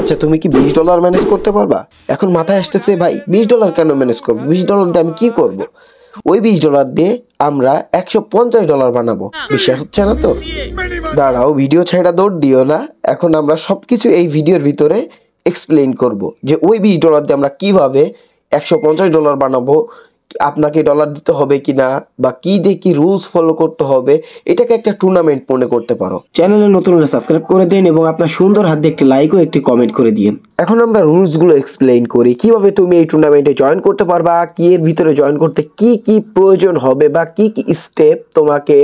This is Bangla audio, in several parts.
আচ্ছা তুমি কি $20 ম্যানেজ করতে পারবা? এখন মাথায় আসতেছে ভাই $20 কেন ম্যানেজ করবো, $20 দিয়ে আমি কি করব? ওই $20 দিয়ে আমরা $150 বানাবো। বিশ্বাস হচ্ছে না তো? দাঁড়াও, ভিডিও ছেড়ে দৌড় দিও না। এখন আমরা সবকিছু এই ভিডিওর ভিতরে এক্সপ্লেইন করব যে ওই $20 দিয়ে আমরা কিভাবে $150 বানাবো, আপনাকে ডলার দিতে হবে কিনা বা কি দিয়ে কি রুলস ফলো করতে হবে, এটাকে একটা টুর্নামেন্ট মনে করতে পারো। চ্যানেলে নতুন হলে সাবস্ক্রাইব করে দিন এবং আপনার সুন্দর হাত দিয়ে একটি লাইক ও একটি কমেন্ট করে দিন। এখন আমরা রুলসগুলো এক্সপ্লেইন করি কিভাবে তুমি এই টুর্নামেন্টে জয়েন করতে পারবা, কি এর ভিতরে জয়েন করতে কি কি প্রয়োজন হবে বা কি কি স্টেপ তোমাকে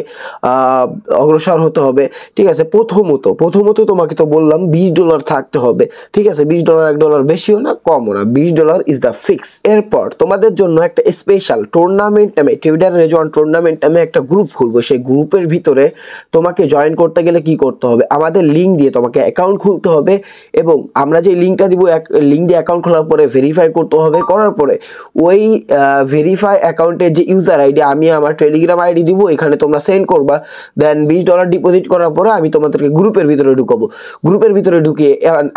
অগ্রসর হতে হবে। ঠিক আছে, প্রথমত তোমাকে তো বললাম $20 থাকতে হবে। ঠিক আছে, $20 $1 বেশিও না কমও না, $20 ইজ দ্য ফিক্স। এরপর তোমাদের জন্য একটা স্পেশাল টুর্নামেন্ট নামে, ট্রেডার রেজওয়ান টুর্নামেন্ট নামে একটা গ্রুপ খুলবো। সেই গ্রুপের ভিতরে তোমাকে জয়েন করতে গেলে কি করতে হবে, আমাদের লিঙ্ক দিয়ে তোমাকে অ্যাকাউন্ট খুলতে হবে এবং আমরা যে লিঙ্কটা দিব, লিঙ্ক দিয়ে অ্যাকাউন্ট খোলার পরে ভেরিফাই করতে হবে। করার পরে ওই ভেরিফাই অ্যাকাউন্টের যে ইউজার আইডি, আমি আমার টেলিগ্রাম আইডি দিব, এখানে তোমরা সেন্ড করবা। দেন $20 ডিপোজিট করার পরে আমি তোমাদেরকে গ্রুপের ভিতরে ঢুকাবো। গ্রুপের ভিতরে ঢুকিয়ে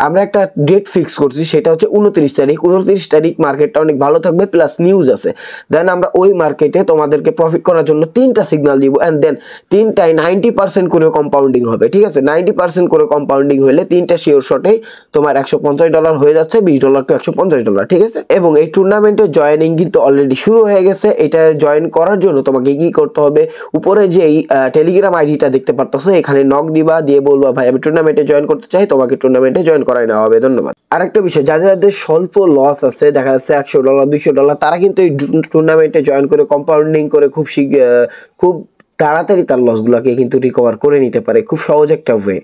আমরা একটা ডেট ফিক্স করছি, সেটা হচ্ছে 29 তারিখ। 29 তারিখ মার্কেটটা অনেক ভালো থাকবে, প্লাস নিউজ আছে। দেন আমরা ওই মার্কেটে তোমাদেরকে প্রফিট করার জন্য 3টা সিগন্যাল দিব অ্যান্ড দেন 3টায় 90% করে কম্পাউন্ডিং হবে। ঠিক আছে, 90% করে কম্পাউন্ডিং হলে 3টা শিওর শটে তোমার $150 হয়ে যাচ্ছে, $20 টু $150। ঠিক আছে, এবং এই টুর্নামেন্টের জয়েনিং কিন্তু অলরেডি শুরু হয়ে গেছে। এটা জয়েন করার জন্য তোমাকে কি করতে হবে, উপরে যে টেলিগ্রাম আইডিটা দেখতে পারতেছো, এখানে নক দিবা, দিয়ে বলবা ভাই আমি টুর্নামেন্টে জয়েন করতে চাই, তোমাকে টুর্নামেন্টে জয়েন করাই নেওয়া হবে। ধন্যবাদ। আরেকটা বিষয়, যাদের স্বল্প লস আছে, দেখা যাচ্ছে $100 $200, তারা কিন্তু এই টুর্নামেন্টে জয়েন করে কম্পাউন্ডিং করে খুব তাড়াতাড়ি তার লসগুলোকে কিন্তু রিকভার করে নিতে পারে। খুব সহজ একটা ওয়ে।